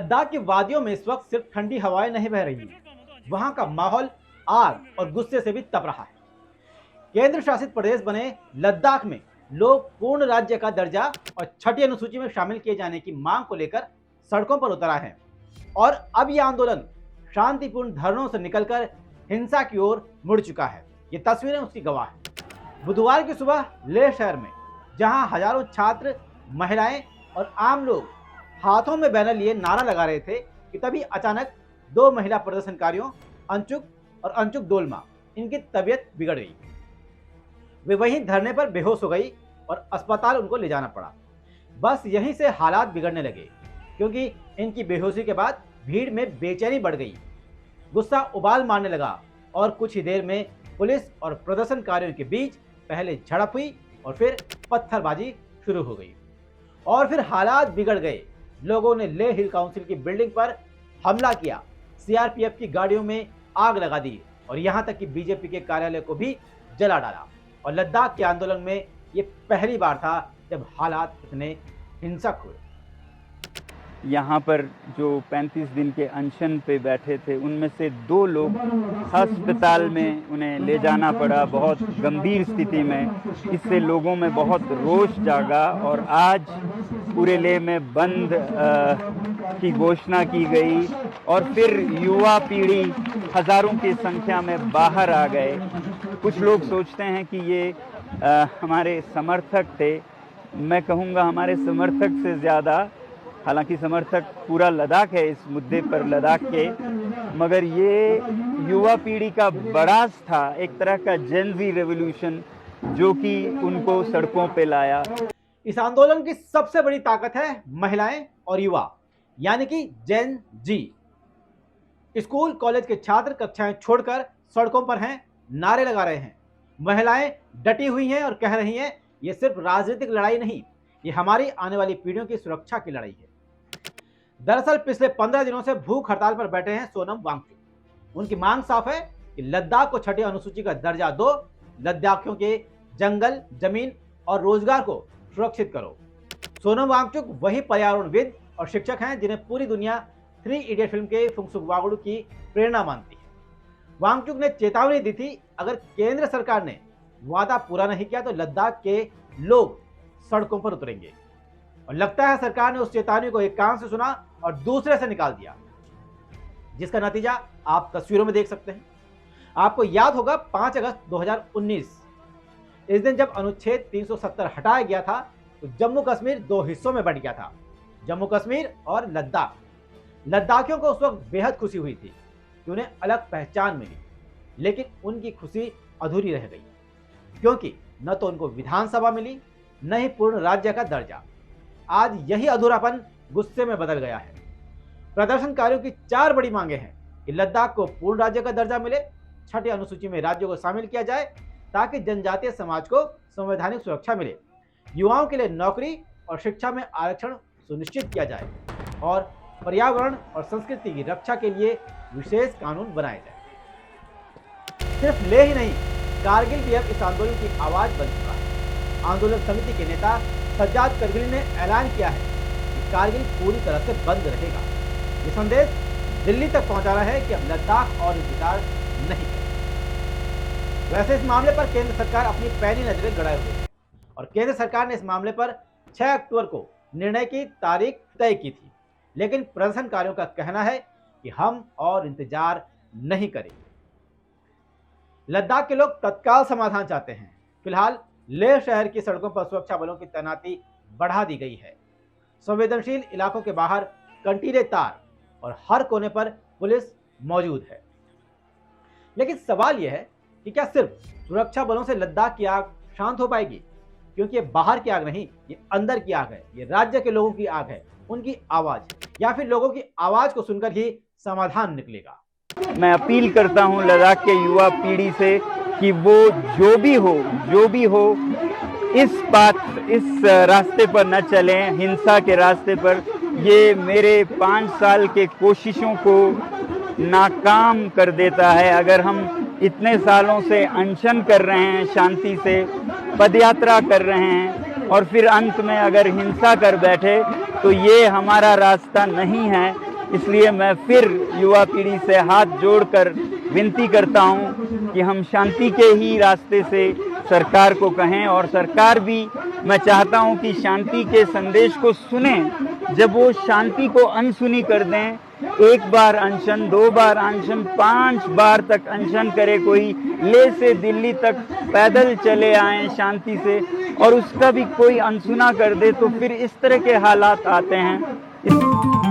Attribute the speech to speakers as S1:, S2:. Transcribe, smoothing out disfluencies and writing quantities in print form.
S1: लद्दाख की वादियों में इस वक्त सिर्फ ठंडी हवाएं नहीं बह रही हैं, वहां का माहौल आग और गुस्से से भी तप रहा है। केंद्र शासित प्रदेश बने लद्दाख में लोग पूर्ण राज्य का दर्जा और छठी अनुसूची में शामिल किए जाने की मांग को लेकर सड़कों पर उतर आए हैं और अब यह आंदोलन शांतिपूर्ण धरनों से निकलकर हिंसा की ओर मुड़ चुका है। ये तस्वीरें उसकी गवाह हैं। बुधवार की सुबह लेह शहर में जहां हजारों छात्र, महिलाएं और आम लोग हाथों में बैनर लिए नारा लगा रहे थे कि तभी अचानक दो महिला प्रदर्शनकारियों अंशुक और अंशुक डोलमा इनकी तबीयत बिगड़ गई। वे वहीं धरने पर बेहोश हो गई और अस्पताल उनको ले जाना पड़ा। बस यहीं से हालात बिगड़ने लगे क्योंकि इनकी बेहोशी के बाद भीड़ में बेचैनी बढ़ गई, गुस्सा उबाल मारने लगा और कुछ ही देर में पुलिस और प्रदर्शनकारियों के बीच पहले झड़प हुई और फिर पत्थरबाजी शुरू हो गई और फिर हालात बिगड़ गए। लोगों ने लेह हिल काउंसिल की बिल्डिंग पर हमला किया, सीआरपीएफ की गाड़ियों में आग लगा दी और यहां तक कि बीजेपी के कार्यालय को भी जला डाला। और लद्दाख के आंदोलन में ये पहली बार था जब हालात इतने हिंसक हुए।
S2: यहाँ पर जो 35 दिन के अनशन पे बैठे थे उनमें से 2 लोग अस्पताल में उन्हें ले जाना पड़ा बहुत गंभीर स्थिति में। इससे लोगों में बहुत रोष जागा और आज पूरे लेह में बंद की घोषणा की गई और फिर युवा पीढ़ी हजारों की संख्या में बाहर आ गए। कुछ लोग सोचते हैं कि ये हमारे समर्थक थे। मैं कहूँगा हमारे समर्थक से ज़्यादा, हालांकि समर्थक पूरा लद्दाख है इस मुद्दे पर लद्दाख के, मगर ये युवा पीढ़ी का बड़ास था, एक तरह का जेन ज़ी रेवोल्यूशन जो कि उनको सड़कों पे लाया।
S1: इस आंदोलन की सबसे बड़ी ताकत है महिलाएं और युवा, यानी कि जेन जी। स्कूल कॉलेज के छात्र कक्षाएं छोड़कर सड़कों पर हैं, नारे लगा रहे हैं। महिलाएं डटी हुई हैं और कह रही हैं ये सिर्फ राजनीतिक लड़ाई नहीं, ये हमारी आने वाली पीढ़ियों की सुरक्षा की लड़ाई है। दरअसल पिछले 15 दिनों से भूख हड़ताल पर बैठे हैं सोनम वांगचुक। उनकी मांग साफ है कि लद्दाख को छठी अनुसूची का दर्जा दो, लद्दाखियों के जंगल, जमीन और रोजगार को सुरक्षित करो। सोनम वांगचुक वही पर्यावरणविद और शिक्षक हैं जिन्हें पूरी दुनिया 3 इडियट फिल्म के फुंगसुक वांगडू की प्रेरणा मानती है। वांगचुक ने चेतावनी दी थी अगर केंद्र सरकार ने वादा पूरा नहीं किया तो लद्दाख के लोग सड़कों पर उतरेंगे। और लगता है सरकार ने उस चेतावनी को एक कान से सुना और दूसरे से निकाल दिया, जिसका नतीजा आप तस्वीरों में देख सकते हैं। आपको याद होगा 5 अगस्त 2019, इस दिन जब अनुच्छेद 370 हटाया गया था तो जम्मू कश्मीर 2 हिस्सों में बंट गया था, जम्मू कश्मीर और लद्दाख। लद्दाखियों को उस वक्त बेहद खुशी हुई थी कि उन्हें अलग पहचान मिली, लेकिन उनकी खुशी अधूरी रह गई क्योंकि न तो उनको विधानसभा मिली, न ही पूर्ण राज्य का दर्जा। आज यही अधूरापन गुस्से में बदल गया है। प्रदर्शनकारियों की 4 बड़ी मांगे हैं कि लद्दाख को पूर्ण राज्य का दर्जा मिले, छठी अनुसूची में राज्यों को शामिल किया जाए ताकि जनजातीय समाज को संवैधानिक सुरक्षा मिले, युवाओं के लिए नौकरी और शिक्षा में आरक्षण सुनिश्चित किया जाए और पर्यावरण और संस्कृति की रक्षा के लिए विशेष कानून बनाए जाए। सिर्फ लेह ही नहीं, कारगिल भी अब इस आंदोलन की आवाज बन चुका है। आंदोलन समिति के नेता सज्जाद करगिल ने ऐलान किया है कि कारगिल पूरी तरह से बंद रहेगा। ये संदेश दिल्ली तक पहुंचाना है कि अब लद्दाख और इंतजार नहीं करेगा। वैसे इस मामले पर केंद्र सरकार अपनी पैनी नजरें गड़ाए हुए है और केंद्र सरकार ने इस मामले पर 6 अक्टूबर को निर्णय की तारीख तय की थी, लेकिन प्रदर्शनकारियों का कहना है कि हम और इंतजार नहीं करेंगे। लद्दाख के लोग तत्काल समाधान चाहते हैं। फिलहाल लेह शहर की सड़कों पर सुरक्षा बलों की तैनाती बढ़ा दी गई है। संवेदनशील इलाकों के बाहर कंटीले तार और हर कोने पर पुलिस मौजूद है। लेकिन सवाल यह है कि क्या सिर्फ सुरक्षा बलों से लद्दाख की आग शांत हो पाएगी? क्योंकि ये बाहर की आग नहीं, ये अंदर की आग है, ये राज्य के लोगों की आग है, उनकी आवाज, या फिर लोगों की आवाज को सुनकर ही समाधान निकलेगा।
S2: मैं अपील करता हूं लद्दाख के युवा पीढ़ी से कि वो जो भी हो इस रास्ते पर न चलें, हिंसा के रास्ते पर। ये मेरे 5 साल के कोशिशों को नाकाम कर देता है। अगर हम इतने सालों से अनशन कर रहे हैं, शांति से पदयात्रा कर रहे हैं और फिर अंत में अगर हिंसा कर बैठे तो ये हमारा रास्ता नहीं है। इसलिए मैं फिर युवा पीढ़ी से हाथ जोड़कर विनती करता हूं कि हम शांति के ही रास्ते से सरकार को कहें, और सरकार भी मैं चाहता हूं कि शांति के संदेश को सुने। जब वो शांति को अनसुनी कर दें, 1 बार अनशन, 2 बार अनशन, 5 बार तक अनशन करे कोई, ले से दिल्ली तक पैदल चले आए शांति से, और उसका भी कोई अनसुना कर दे, तो फिर इस तरह के हालात आते हैं।